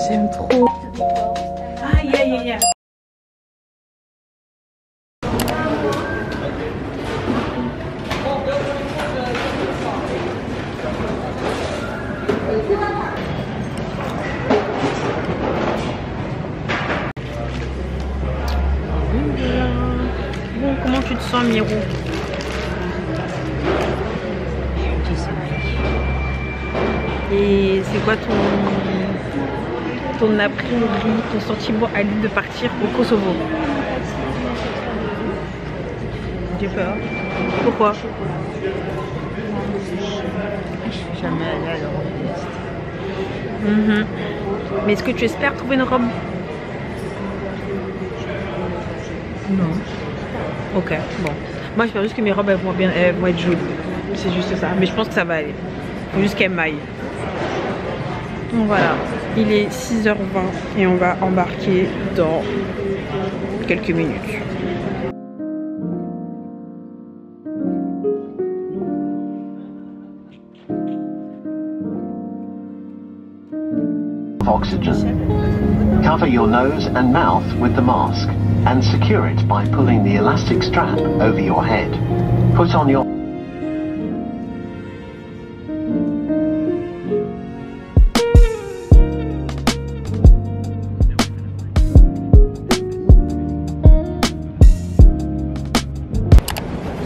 J'aime trop. Aïe aïe aïe. Bon, comment tu te sens, Mirou? Et c'est quoi ton a priori, ton sentiment à l'idée de partir au Kosovo? J'ai peur. Pourquoi? Je suis jamais allée à l'Europe de l'Est. Mais est-ce que tu espères trouver une robe? Non. Ok, bon. Moi j'espère juste que mes robes elles vont être jolies. C'est juste ça. Mais je pense que ça va aller. Faut juste qu'elles maillent. Donc voilà. Il est 6h20 et on va embarquer dans quelques minutes. Oxygen. Cover your nose and mouth with the mask and secure it by pulling the elastic strap over your head. Put on your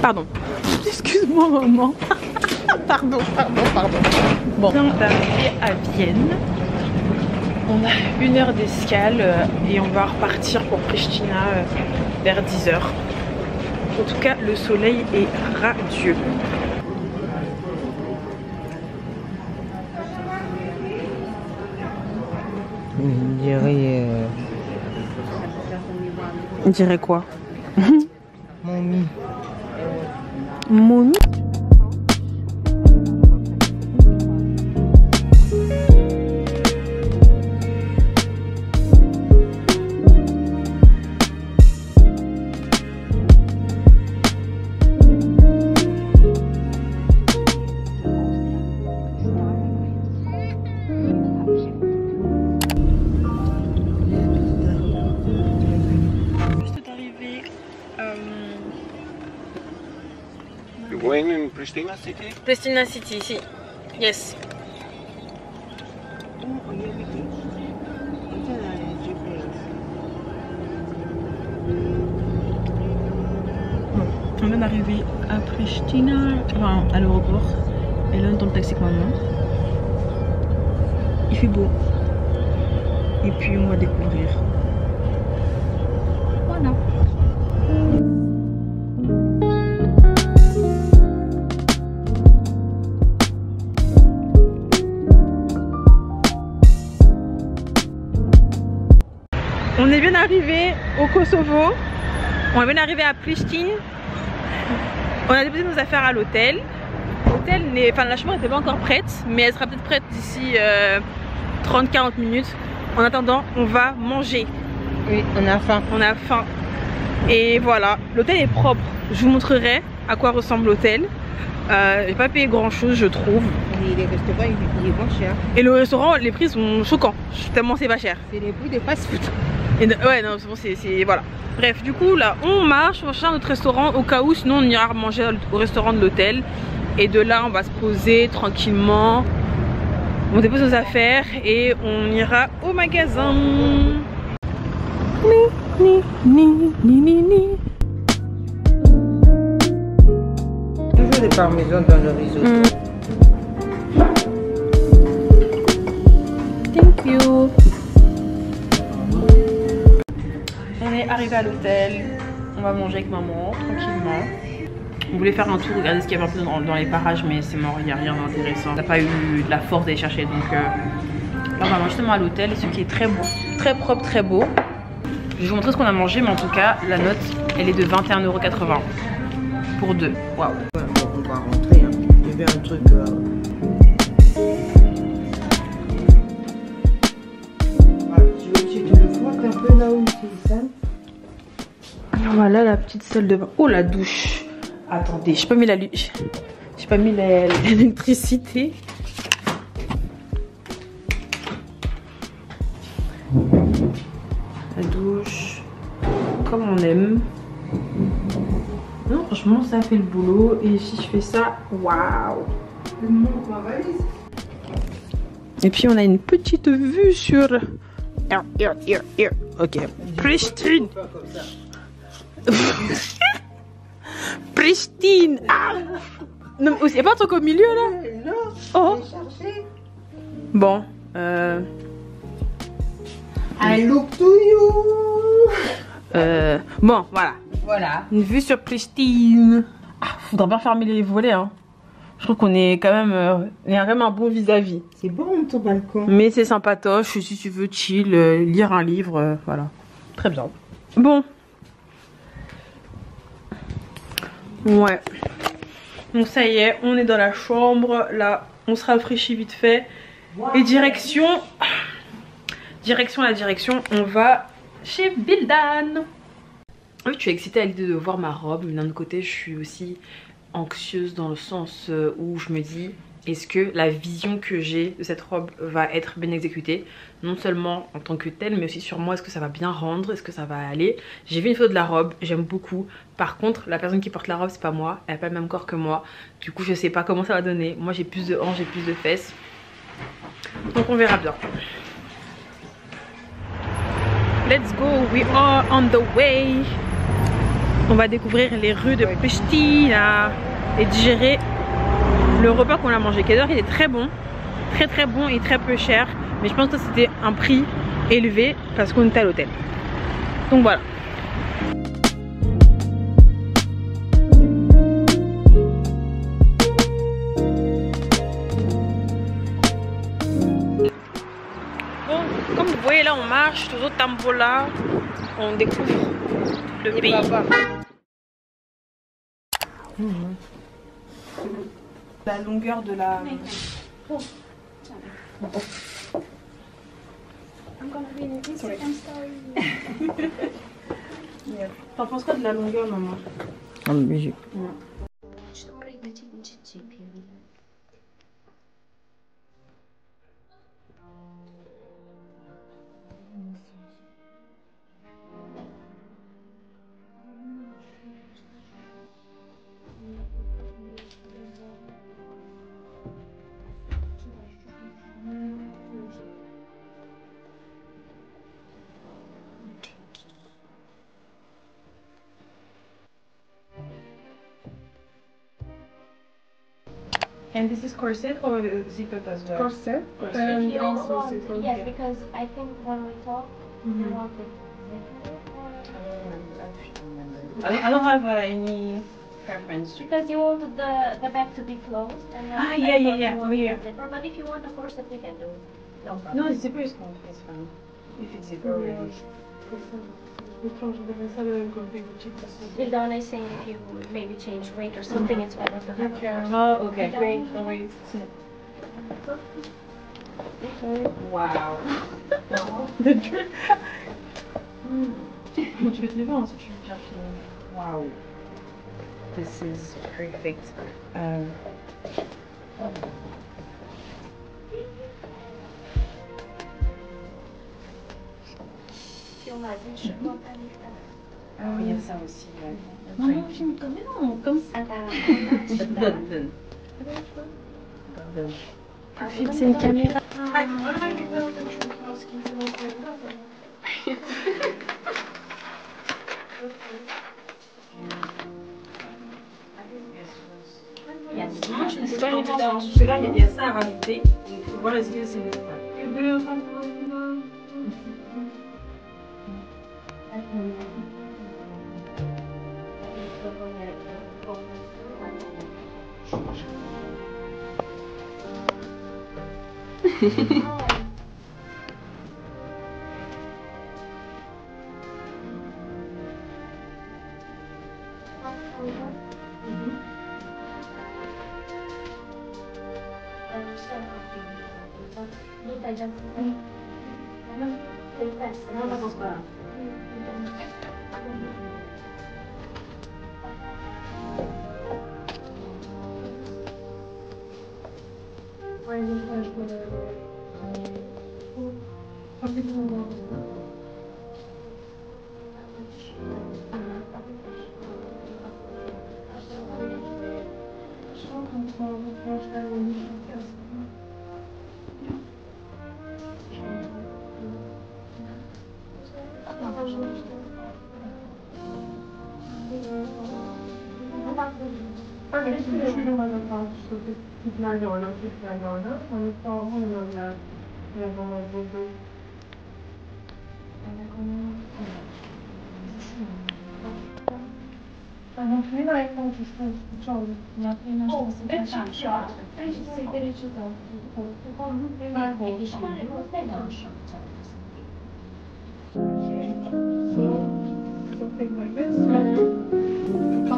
Pardon. Excuse-moi maman. Pardon. Bon, on est arrivé à Vienne. On a 1 heure d'escale et on va repartir pour Pristina vers 10h. En tout cas, le soleil est radieux. On dirait quoi? Momie. Momie? You're going in Pristina city? Pristina City, si. Yes. Bon, on vient d'arriver à Pristina, enfin à l'aéroport. Et là on est dans le taxi avec maman. Il fait beau. Et puis on va découvrir. Voilà. On est bien arrivé au Kosovo. On est bien arrivé à Pristina. On a déposé nos affaires à l'hôtel. L'hôtel n'est, enfin la chambre n'était pas encore prête, mais elle sera peut-être prête d'ici 30-40 minutes. En attendant, on va manger. Oui, on a faim. On a faim. Et voilà, l'hôtel est propre. Je vous montrerai à quoi ressemble l'hôtel. J'ai pas payé grand chose, je trouve. Et les restaurants, ils vont cher. Et le restaurant, les prix sont choquants. Tellement c'est pas cher. C'est les prix des fast-food. Ouais, non, c'est bon, c'est voilà. Bref, du coup, là, on marche, on va chercher un autre restaurant au cas où, sinon on ira manger au restaurant de l'hôtel. Et de là, on va se poser tranquillement. On dépose nos affaires et on ira au magasin. Toujours des parmesans dans le risotto. Thank you. On est arrivé à l'hôtel. On va manger avec maman tranquillement. On voulait faire un tour, regarder ce qu'il y avait un peu dans les parages, mais c'est mort, il n'y a rien d'intéressant. On n'a pas eu de la force d'aller chercher, donc là on va manger justement à l'hôtel, ce qui est très beau, très propre, très beau. Je vais vous montrer ce qu'on a mangé, mais en tout cas, la note, elle est de 21,80 € pour deux. Waouh. On va rentrer, hein. Il y avait un truc... Tu le frottes un peu là où c'est ça. Voilà la petite salle de bain. Oh, la douche. Attendez, j'ai pas mis l'électricité. La douche, comme on aime. Non, franchement, ça fait le boulot. Et si je fais ça, waouh! Et puis, on a une petite vue sur. Ok, pristine. Pristine. Ah. Non, mais c'est pas un truc au milieu là? Non, Oh. Bon. I look to you. Bon, voilà. Voilà. Une vue sur Pristine. Ah, faudrait bien fermer les volets, hein. Je trouve qu'on est quand même, il y a vraiment un bon vis-à-vis. C'est bon ton balcon. Mais c'est sympatoche si tu veux chill, lire un livre, voilà. Très bien. Bon. Ouais. Donc ça y est, on est dans la chambre. Là, on se rafraîchit vite fait. Et direction, on va chez Bildan. Oui, je suis excitée à l'idée de voir ma robe, mais d'un autre côté, je suis aussi anxieuse dans le sens où je me dis, est-ce que la vision que j'ai de cette robe va être bien exécutée, non seulement en tant que telle, mais aussi sur moi, est-ce que ça va bien rendre, est-ce que ça va aller. J'ai vu une photo de la robe, j'aime beaucoup. Par contre, la personne qui porte la robe, c'est pas moi, elle a pas le même corps que moi. Du coup, je sais pas comment ça va donner. Moi, j'ai plus de hanches, j'ai plus de fesses. Donc on verra bien. Let's go, we are on the way. On va découvrir les rues de Pristina et digérer le repas qu'on a mangé. Kedor, il est très bon, très bon et très peu cher. Mais je pense que c'était un prix élevé parce qu'on était à l'hôtel. Donc voilà. Bon, comme vous voyez là, on marche toujours Tambola. On découvre le pays. La longueur de la... T'en penses quoi de la longueur, maman? And this is corset or zipper as well? Corset. Yes, because I think when we talk, we want it. I don't have any preference. Because you want the back to be closed. And then Ah, I yeah, thought yeah, you want yeah. the zipper, but if you want the corset, we can do it. No problem. No, the zipper is fine. It's fine. If it's zipper already. Vildana is saying if you maybe change weight or something, it's better to have a corset. Oh, okay. Great. Always. Wow. The truth. Bon, tu peux te lever ensuite, tu me cherches. Wow. This is perfect. Ah oui, il y a ça aussi. Ouais. Non, filme comme non, comme ça. Donne. C'est une caméra. C'est pas une évidence. Parce que là, il y a ça à rajouter. Il faut voir est-ce que c'est Non, pas pense pas. Quand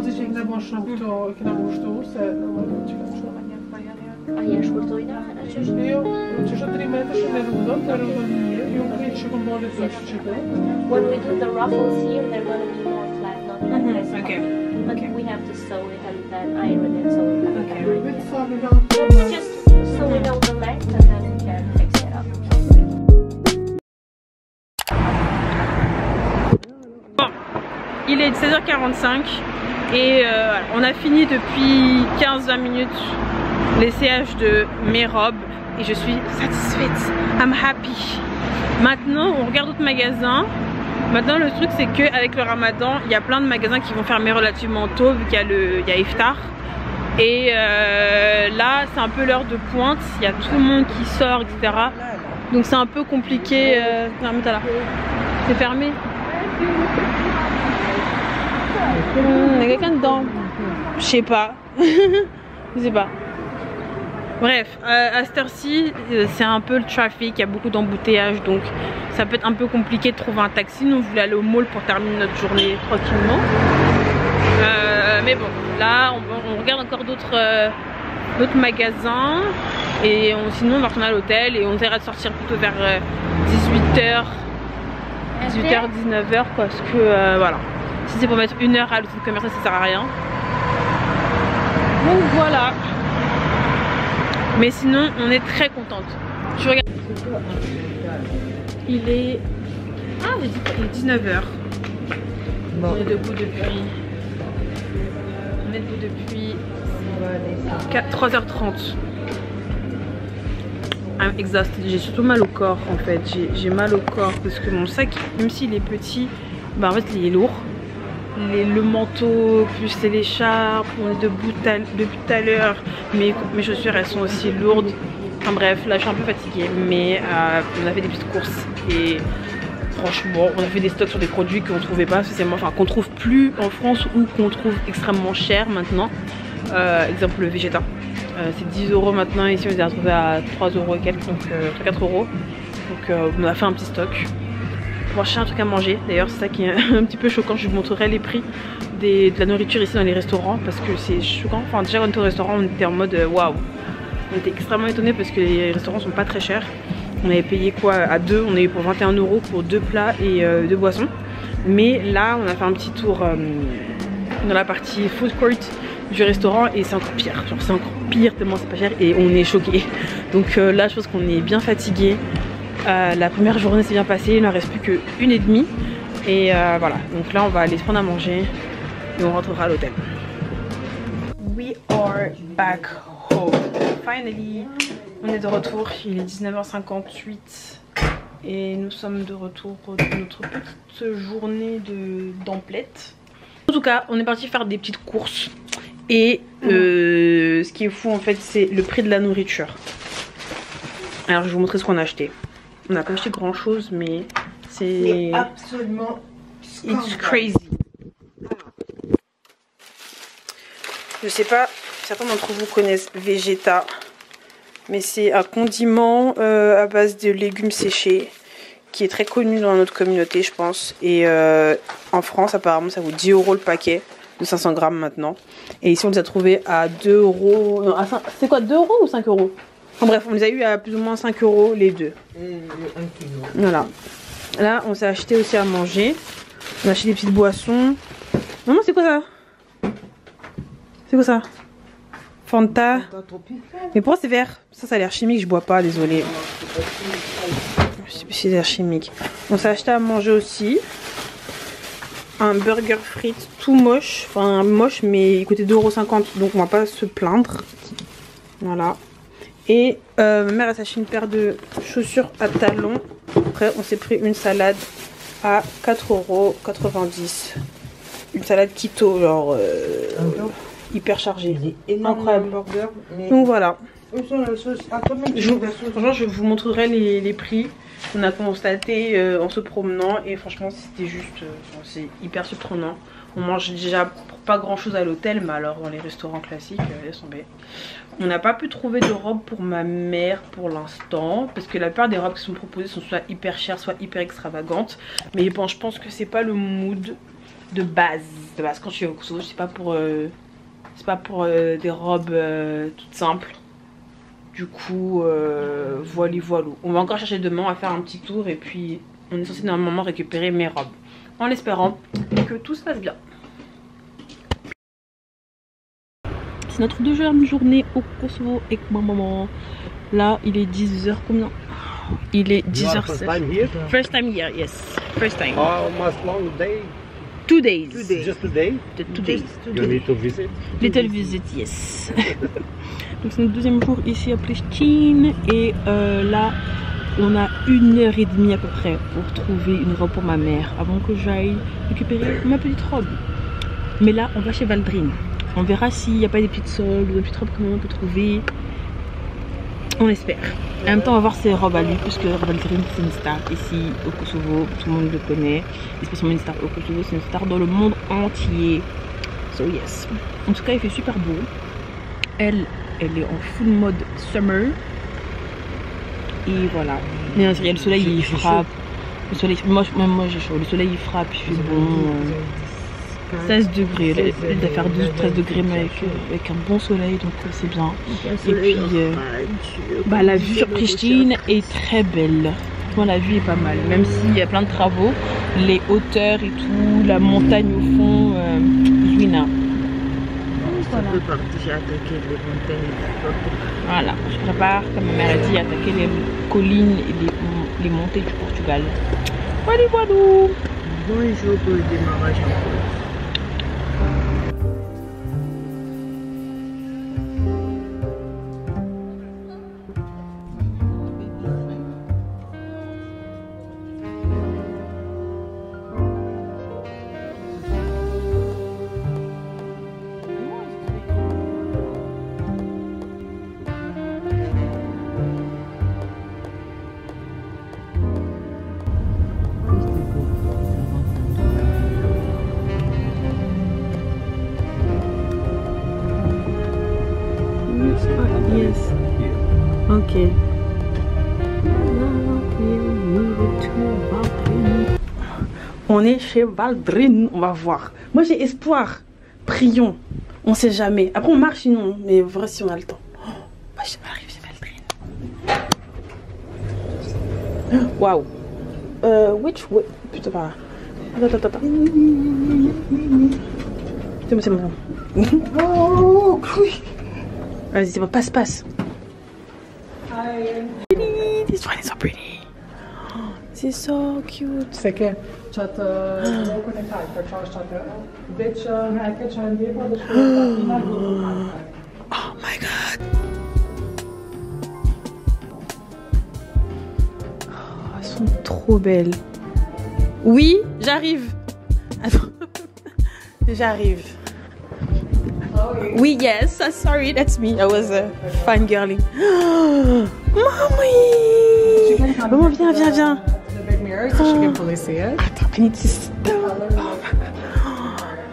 ich irgendwann mal schon genau stoßen, A ilyen sportolja? io ci sono 3 metri sulle ruote, io cresco con buone pesce. When we do the ruffles here, they're gonna be more flat, not like this. Okay. But we have to sew it and then iron it so we can Okay. Let's just sew it on the length and then we can fix it up. Bon, il est 16h45 et on a fini depuis 15-20 minutes l'essayage de mes robes et je suis satisfaite. I'm happy. Maintenant on regarde d'autres magasins. Maintenant le truc c'est que avec le ramadan il y a plein de magasins qui vont fermer relativement tôt vu qu'il y a Iftar. Et là c'est un peu l'heure de pointe, il y a tout le monde qui sort etc. Donc c'est un peu compliqué. Non mais t'as là. C'est fermé. Il y a quelqu'un dedans. Je sais pas. Je sais pas. Bref, à cette heure-ci, c'est un peu le trafic, il y a beaucoup d'embouteillages, donc ça peut être un peu compliqué de trouver un taxi. Nous, on voulait aller au mall pour terminer notre journée tranquillement. Mais bon, là, on regarde encore d'autres magasins. Et sinon, on va retourner à l'hôtel et on essaiera de sortir plutôt vers 18h, 19h, parce que voilà. Si c'est pour mettre 1 heure à l'hôtel commercial, ça sert à rien. Donc voilà. Mais sinon, on est très contente. Je regarde. Il est... Ah, j'ai dit qu'il est 19h. Bon. On est debout depuis... depuis 3h30. I'm exhausted. J'ai surtout mal au corps en fait. J'ai mal au corps parce que mon sac, même s'il est petit, bah en fait il est lourd. Le manteau, plus l'écharpe, on est debout depuis tout à l'heure. Mes chaussures elles sont aussi lourdes. Enfin bref, là je suis un peu fatiguée. Mais on a fait des petites courses et franchement on a fait des stocks sur des produits qu'on trouvait pas spécialement, enfin qu'on trouve plus en France ou qu'on trouve extrêmement cher maintenant. Exemple le Vegeta. C'est 10 € maintenant, ici on les a retrouvés à 3 € et quelques, donc 4 €. Donc on a fait un petit stock. On va chercher un truc à manger, d'ailleurs c'est ça qui est un petit peu choquant, je vous montrerai les prix de la nourriture ici dans les restaurants parce que c'est choquant. Enfin déjà quand on était au restaurant on était en mode waouh, on était extrêmement étonnés parce que les restaurants sont pas très chers. On avait payé quoi à deux, on avait pour 21 € pour 2 plats et 2 boissons. Mais là on a fait un petit tour dans la partie food court du restaurant et c'est encore pire, genre c'est encore pire tellement c'est pas cher et on est choqué. Donc là je pense qu'on est bien fatigué. La première journée s'est bien passée, il n'en reste plus qu'une et demie et voilà, donc là on va aller se prendre à manger et on rentrera à l'hôtel. We are back home, finally. On est de retour, il est 19h58 et nous sommes de retour pour notre petite journée d'emplette. En tout cas on est parti faire des petites courses. Et ce qui est fou en fait c'est le prix de la nourriture. Alors je vais vous montrer ce qu'on a acheté. On n'a pas acheté grand chose mais c'est absolument it's crazy. Je sais pas, certains d'entre vous connaissent Vegeta, mais c'est un condiment à base de légumes séchés qui est très connu dans notre communauté je pense. Et en France apparemment ça coûte 10 € le paquet de 500 grammes maintenant. Et ici on les a trouvés à 2 €. C'est quoi, 2 € ou 5 €? Enfin bref, on les a eu à plus ou moins 5 € les deux. Voilà. Là on s'est acheté aussi à manger. On a acheté des petites boissons. Maman c'est quoi ça? C'est quoi ça? Fanta. Mais pourquoi c'est vert? Ça a l'air chimique, je bois pas, désolé. C'est l'air chimique. On s'est acheté à manger aussi. Un burger frites tout moche. Enfin, moche, mais il coûtait 2,50 €. Donc on va pas se plaindre. Voilà. Et ma mère a acheté une paire de chaussures à talons. Après, on s'est pris une salade à 4,90 €. Une salade keto, genre hyper chargée. Incroyable. Burger, mais... Donc voilà. Franchement, Je vous montrerai les prix qu'on a constaté en se promenant. Et franchement, c'était juste... c'est hyper surprenant. On mange déjà pas grand chose à l'hôtel, mais alors dans les restaurants classiques, laisse tomber. On n'a pas pu trouver de robe pour ma mère pour l'instant, parce que la plupart des robes qui sont proposées sont soit hyper chères, soit hyper extravagantes. Mais bon, je pense que c'est pas le mood de base. Quand je suis au Kosovo, c'est pas pour des robes toutes simples. Du coup, voilà. On va encore chercher demain, on va faire un petit tour et puis on est censé normalement récupérer mes robes. En espérant que tout se passe bien. C'est notre deuxième journée au Kosovo avec ma maman. Là, il est 10h combien? Il est 10h07. First time here, yes. First time. Almost long day. 2 days. Just today? 2 days. You need to visit? Little visit, yes. Donc c'est notre deuxième jour ici à Pristina. Et là, on a 1h30 à peu près pour trouver une robe pour ma mère avant que j'aille récupérer ma petite robe. Mais là, on va chez Valdrin. On verra s'il n'y a pas des petites soldes ou des petites robes que on peut trouver. On espère. En même temps, on va voir ses robes à lui, puisque Valdrin c'est une star ici au Kosovo. Tout le monde le connaît. Et spécialement une star au Kosovo, c'est une star dans le monde entier. So yes. En tout cas, il fait super beau. Elle est en full mode summer. Et voilà. Mais le soleil il frappe. Le soleil, moi j'ai chaud. Le soleil il frappe, il fait bon. 16 degrés. Elle doit faire 12-13 degrés mais avec un bon soleil, donc c'est bien. Et puis la vue sur Pristina est très belle. Franchement, la vue est pas mal. Même s'il y a plein de travaux, les hauteurs et tout, la montagne au fond, Juina. Voilà, je prépare, comme ma mère a dit, attaquer les collines et les montées du Portugal. Voilà, voilà. Bonjour pour le démarrage en cours. Yes. Ok. On est chez Valdrin, on va voir. Moi j'ai espoir. Prions. On sait jamais. Après on marche sinon, mais vrai si on a le temps. Oh, bah, je arrive chez Valdrin. Waouh. Which way? Putain par là. Attends. Putain, c'est bon. Oh, oui. Vas-y, c'est bon, passe. This one is so pretty. C'est so cute. C'est que Oh my god. Oh, elles sont trop belles. Oui, j'arrive. Attends. J'arrive. Oui, yes, sorry, that's me. I was fangirling. Mommy! Maman, viens. the big mirror so she can fully see it. Attends, I need to stop.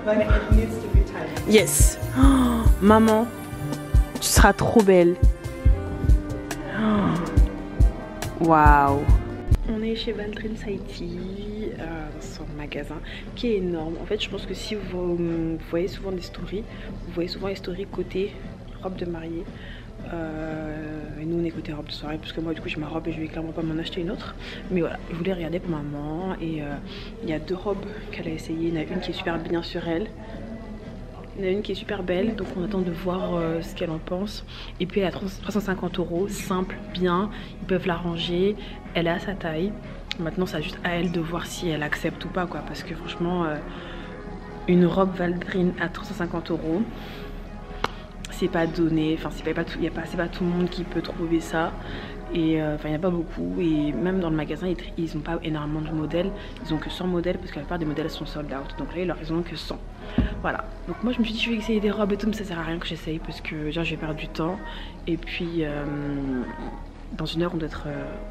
Then it needs to be tight. Yes. Oh, maman, tu seras trop belle. Waouh. On est chez Valdrin Saïti, dans son magasin qui est énorme. En fait, je pense que si vous voyez souvent des stories, vous voyez souvent les stories côté robe de mariée. Et nous on est côté robe de soirée parce que moi du coup j'ai ma robe et je vais clairement pas m'en acheter une autre. Mais voilà, je voulais regarder pour maman et il y a deux robes qu'elle a essayé. Il y en a une qui est super bien sur elle Il y en a une qui est super belle, donc on attend de voir ce qu'elle en pense. Et puis elle a 350 €, simple, bien, ils peuvent la ranger, elle est à sa taille. Maintenant c'est juste à elle de voir si elle accepte ou pas quoi, parce que franchement une robe Valdrine à 350 €, c'est pas donné, enfin c'est pas tout le monde qui peut trouver ça. Et enfin il n'y a pas beaucoup, et même dans le magasin ils n'ont pas énormément de modèles, ils ont que 100 modèles parce que la plupart des modèles sont sold out, donc là ils ont que 100. Voilà, donc moi je me suis dit je vais essayer des robes et tout, mais ça sert à rien que j'essaye parce que déjà je vais perdre du temps, et puis dans une heure on doit être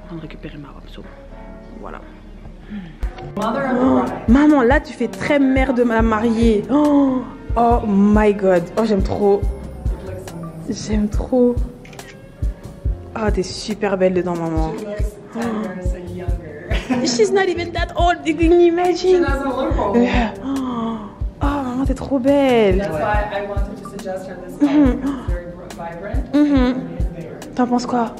en train de récupérer ma robe, so voilà. Oh, maman, là tu fais très mère de ma mariée. Oh, oh my god, oh j'aime trop. J'aime trop. Oh, t'es super belle dedans, maman. Oh. She's not even that old, you can imagine. She doesn't look old. Oh, maman, t'es trop belle. That's why I wanted to suggest her this color because it's very vibrant. T'en penses quoi?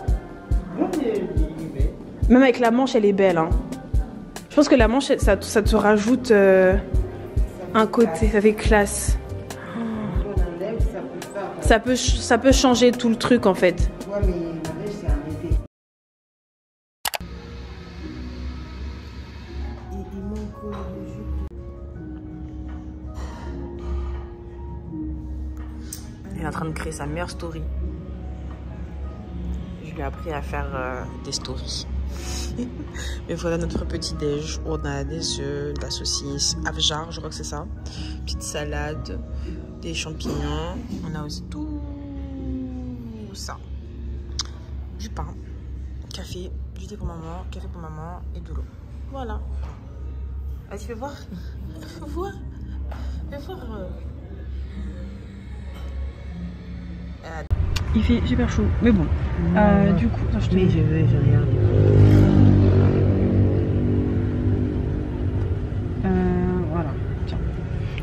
Même avec la manche, elle est belle. Hein. Je pense que la manche, ça te rajoute un côté, ça fait classe. Ça peut changer tout le truc en fait. Il est en train de créer sa meilleure story. Je lui ai appris à faire des stories. Mais voilà notre petit déj. On a des œufs, de la saucisse, avjar, je crois que c'est ça. Petite salade, des champignons. On a aussi tout ça. Du pain, café, du thé pour maman, café pour maman et de l'eau. Voilà. Vas-y, fais voir. Fais voir. Fais voir. Il fait super chaud, mais bon. Du coup, attends, je regarde. Voilà, tiens.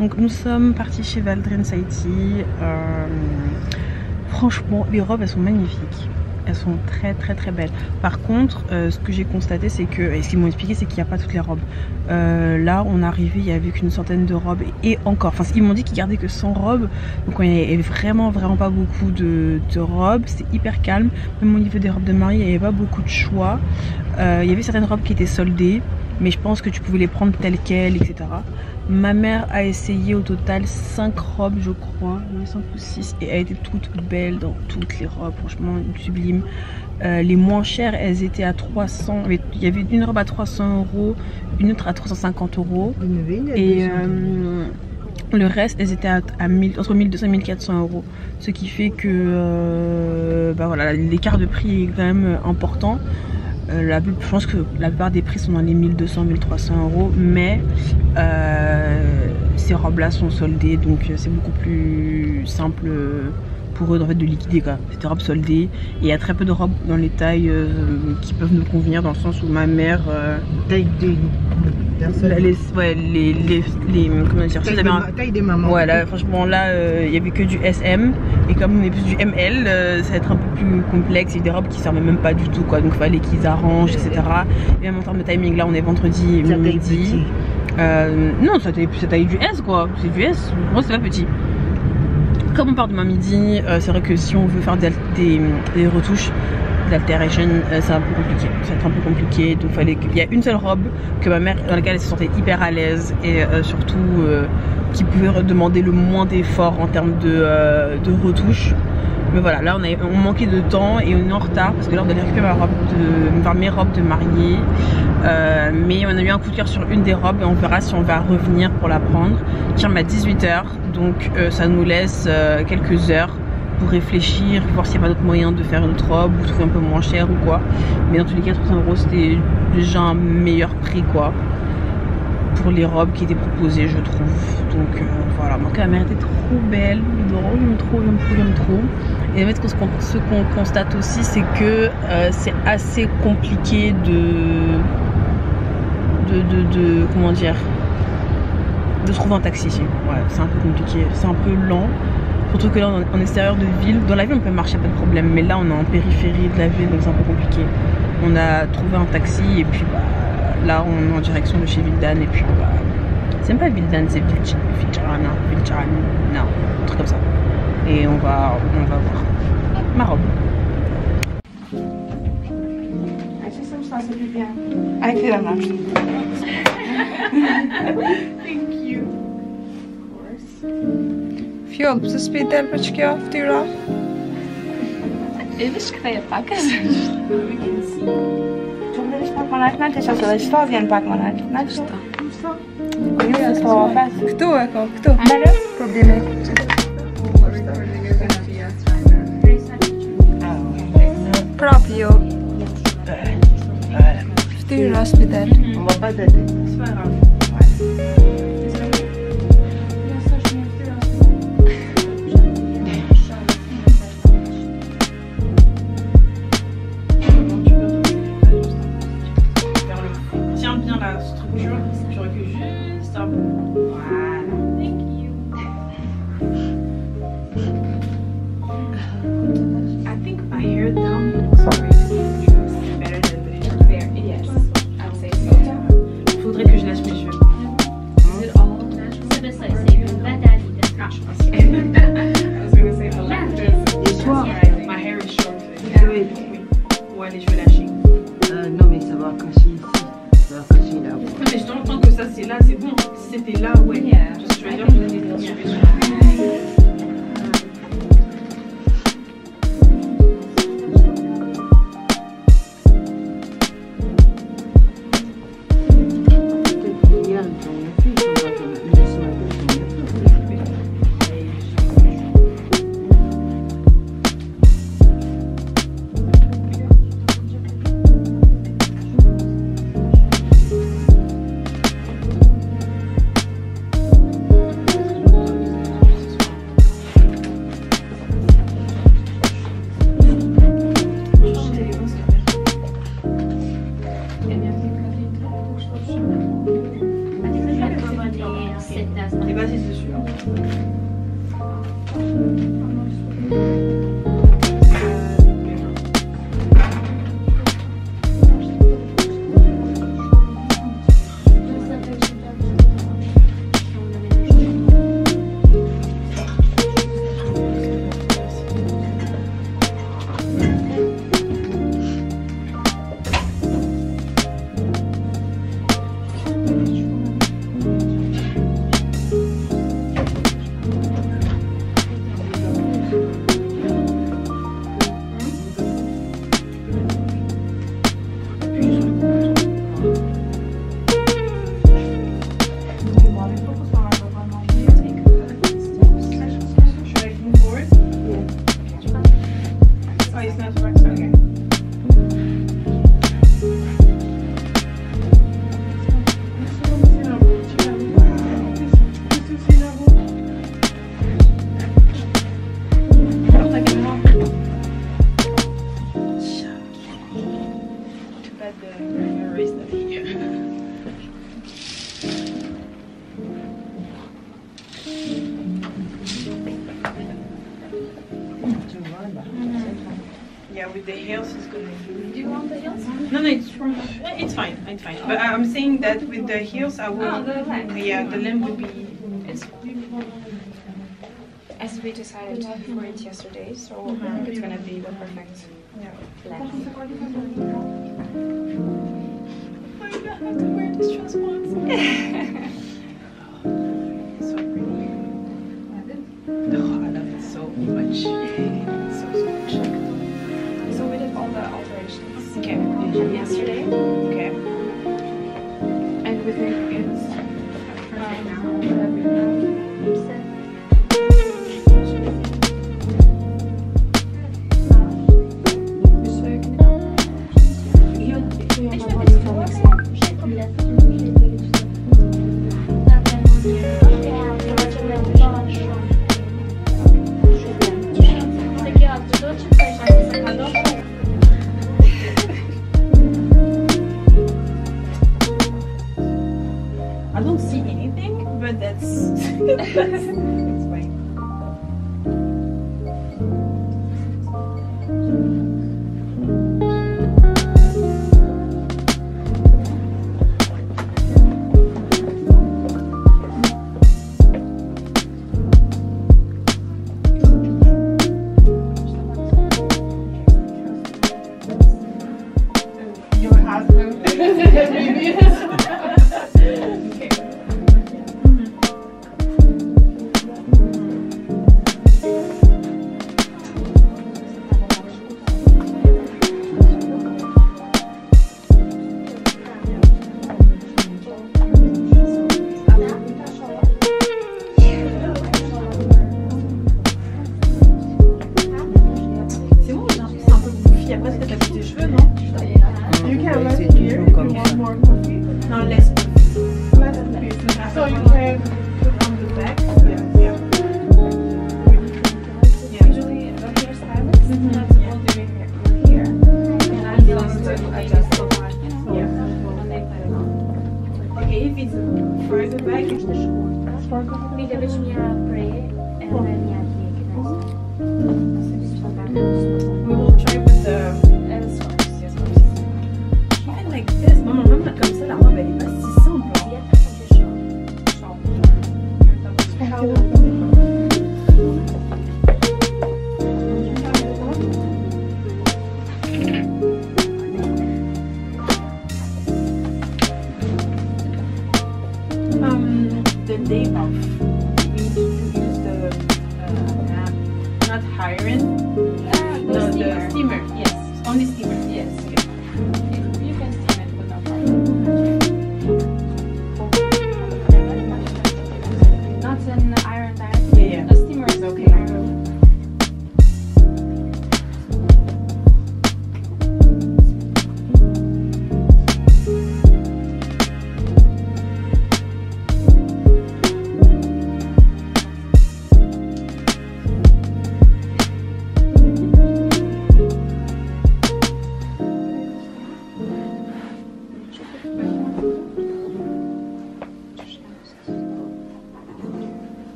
Donc nous sommes partis chez Valdrine Saïti. Franchement, les robes elles sont magnifiques. Elles sont très très très belles. Par contre, ce que j'ai constaté, c'est que, et ce qu'ils m'ont expliqué, c'est qu'il n'y a pas toutes les robes. Là, on est arrivé, il n'y avait qu'une centaine de robes et encore. Enfin, ils m'ont dit qu'ils gardaient que 100 robes. Donc, il n'y avait vraiment pas beaucoup de robes. C'était hyper calme. Même au niveau des robes de mariée, il n'y avait pas beaucoup de choix. Il y avait certaines robes qui étaient soldées, mais je pense que tu pouvais les prendre telles quelles, etc. Ma mère a essayé au total 5 robes, je crois, 5 ou 6, et elle était toute belle dans toutes les robes, franchement sublime. Les moins chères, elles étaient à 300, il y avait une robe à 300 €, une autre à 350 €, et le reste, elles étaient entre 1200 et 1400 €, ce qui fait que bah voilà, l'écart de prix est quand même important. Je pense que la plupart des prix sont dans les 1200, 1300 €, mais ces robes là sont soldées, donc c'est beaucoup plus simple pour eux en fait, de liquider quoi. C'est des robes soldées, et il y a très peu de robes dans les tailles qui peuvent nous convenir, dans le sens où ma mère taille des mamans. Voilà, franchement là il y avait que du SM, et comme on est plus du ML, ça va être un peu plus complexe. Il y a des robes qui ne servent même pas du tout quoi, donc il fallait qu'ils arrangent, etc. Et même en termes de timing, là on est vendredi midi. Non, ça taille du S quoi, c'est du S, moi c'est pas petit. Comme on part demain midi, c'est vrai que si on veut faire des retouches, d'alteration, c'est un peu compliqué. Ça va être un peu compliqué. Donc il y a une seule robe que ma mère, dans laquelle elle se sentait hyper à l'aise, et surtout qui pouvait demander le moins d'efforts en termes de retouches. Mais voilà, là on manquait de temps et on est en retard parce que là on doit récupérer mes robes de mariée. Mais on a eu un coup de cœur sur une des robes et on verra si on va revenir pour la prendre. Qui ferme à 18 h, donc ça nous laisse quelques heures pour réfléchir, voir s'il n'y a pas d'autre moyen de faire une autre robe ou trouver un peu moins cher ou quoi. Mais dans tous les cas, 300 € c'était déjà un meilleur prix quoi pour les robes qui étaient proposées, je trouve. Donc voilà, donc la mère était trop belle, j'aime trop. Et en fait, ce qu'on constate aussi, c'est que c'est assez compliqué comment dire, de trouver un taxi ici. Ouais, c'est un peu compliqué, c'est un peu lent. Surtout que là on est en extérieur de ville. Dans la ville on peut marcher, pas de problème, mais là on est en périphérie de la ville, donc c'est un peu compliqué. On a trouvé un taxi et puis bah, là on est en direction de chez Vildan, et puis bah, C'est même pas Vildan, c'est Viljarana, non, un truc comme ça. Et on va voir ma robe. Ça fait bien. I feel I'm not. Thank you. Fjol, så spidel paczka w tyra. Wiesz, kto je pakas? Ciągle pakmanać na też, ale Słowian pakmanać. Na co? Nie jest to fest. Kto jako? Kto? Problemy. Proprio. W tyra spidel. On va pas dater. C'est pas grave. Tiens bien la structure, je recule juste un peu. Voilà. Thank you. I think my hair down is better than the hair. Yes, I would say so. Faudrait que je lâche mes cheveux. Is it all natural? Você vai sair badali da caixa. I was gonna say the lactose. My hair is short. Oui. Ouais, les cheveux lâchés. Non mais ça va cacher ici, ça va cacher là. Non mais je t'entends que ça c'est là, c'est bon. Si c'était là, ouais. Yeah. Je vais dire que je vais dire cheveux sur Hier ils ont rien fait, ils sont pas comme ce matin, ils ont rien fait. Et vas-y dessus. Yeah, with the heels is good. Do you want the heels? No, it's fine, it's fine. But I'm saying that with the heels, I will. Oh, the length. Yeah, the length would be. It's as we decided for it yesterday, so I think it's gonna be the perfect length. I have to wear this dress once. So pretty. Oh, I love it so much. So much. So we did all the alterations Okay. yesterday, Okay. and we think it's perfect now. I don't see anything, but that's fine. y a presque ta coupe de cheveux, non? C'est toujours comme ça. Non, laisse. So you can put on the back. Yeah. Usually a hairstylist is not supposed to be here. And I'm supposed to adjust the line. Yeah. When they put it on. Okay, if it's further back, it's the short. Видя вече ми пре, We will try with the. Even like this. Maman, même comme ça, la robe elle est pas si simple. The day off, we need to use the not hiring. No, the steamer. Yes, only steamer. Yes. You can steam it with no problem. Not an iron diet. Yeah. A steamer is okay.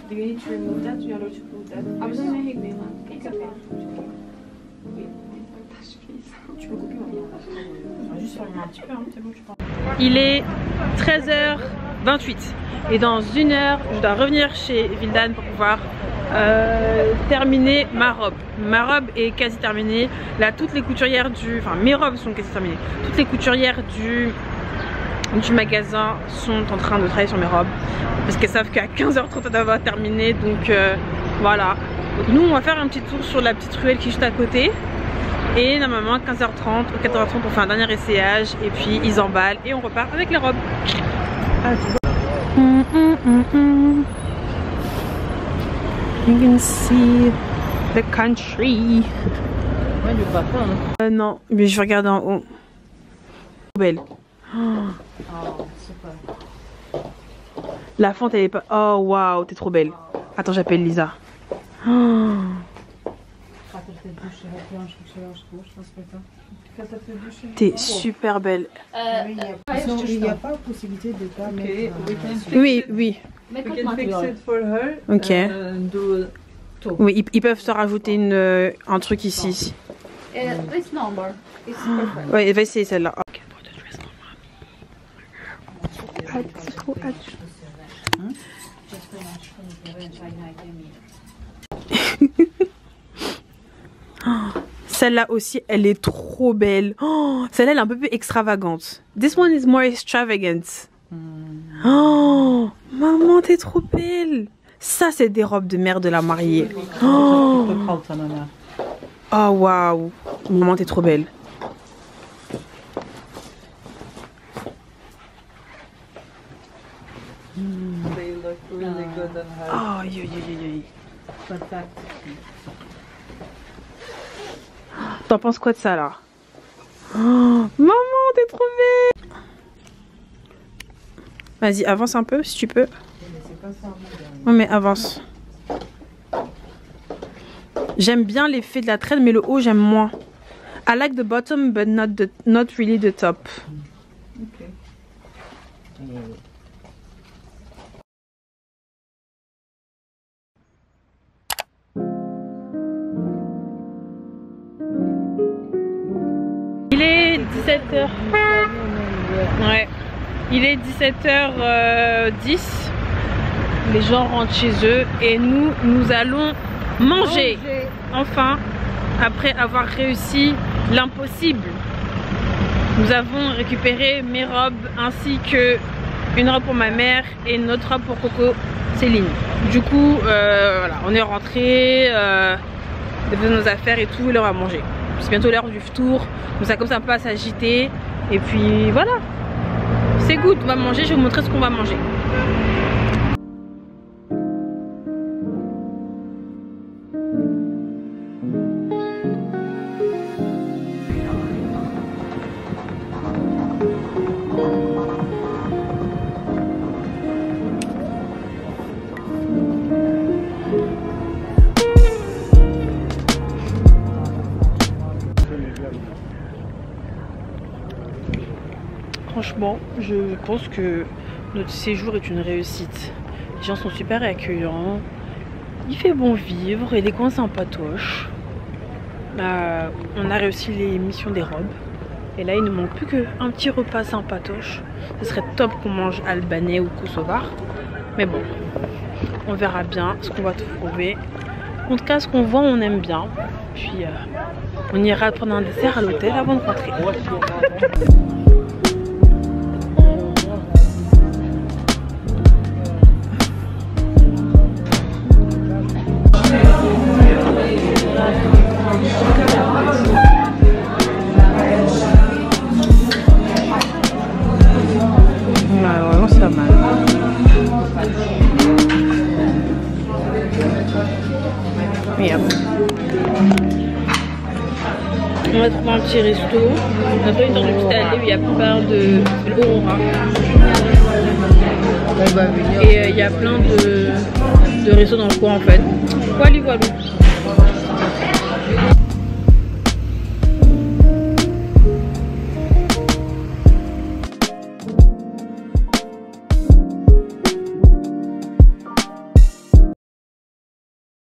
Do you need to remove that? You are allowed to put that. I was gonna make them. It's okay. Tu peux couper, on va juste faire un petit peu, hein, c'est bon, je pense. Il est 13h28 et dans 1 heure, je dois revenir chez Vildan pour pouvoir terminer ma robe. Ma robe est quasi terminée. Là, toutes les couturières enfin mes robes sont quasi terminées. Toutes les couturières du magasin sont en train de travailler sur mes robes parce qu'elles savent qu'à 15h30 ça doit terminer, donc voilà. Donc nous on va faire un petit tour sur la petite ruelle qui est juste à côté et normalement à 15h30 ou 14h30 on fait un dernier essayage et puis ils emballent et on repart avec les robes. Ah, You can see the country. Ouais, le papa, hein. Non, mais je regarde en haut. Belle. La fente elle est pas. Oh waouh, t'es trop belle. Attends, j'appelle Lisa. Oh. T'es super belle. Il n'y a pas la possibilité de pas mettre. Oui, oui. We can fix it for her. Ok. Do Oui, ils peuvent se rajouter un truc ici. It's number. It's perfect. Ouais, va essayer celle-là. Ok. Celle-là aussi, elle est trop belle. Oh, celle-là, elle est un peu plus extravagante. This one is more extravagant. Oh, maman, t'es trop belle. Ça, c'est des robes de mère de la mariée. Oh, oh waouh. Maman, t'es trop belle. they look really good on her. Oh, yo, yo, yo, yo. T'en penses quoi de ça là? Oh, maman, t'es trop belle. Vas-y, avance un peu si tu peux. Ouais, mais avance. J'aime bien l'effet de la traîne, mais le haut j'aime moins. I like the bottom, but not really the top. Okay. Il est 17h. Ouais. Il est 17h10. Les gens rentrent chez eux et nous allons manger. Enfin, après avoir réussi l'impossible. Nous avons récupéré mes robes ainsi que une robe pour ma mère et une autre robe pour Coco Céline. Du coup, voilà, on est rentré, de nos affaires et tout, et là on va manger. C'est bientôt l'heure du tour, donc ça commence un peu à s'agiter. Et puis voilà, c'est good, on va manger, je vais vous montrer ce qu'on va manger. franchement, je pense que notre séjour est une réussite. Les gens sont super accueillants, il fait bon vivre et les coins sympatoches. On a réussi les missions des robes. Et là, il ne manque plus qu'un petit repas sympatoche. Ce serait top qu'on mange albanais ou kosovar. Mais bon, on verra bien ce qu'on va trouver. En tout cas, ce qu'on voit, on aime bien. Puis, on ira prendre un dessert à l'hôtel avant de rentrer. On va trouver un petit resto. On a trouvé une sorte de petite allée où il y a plein de l'Aurora. Et il y a plein de restos dans le coin en fait. Voilà, voilà.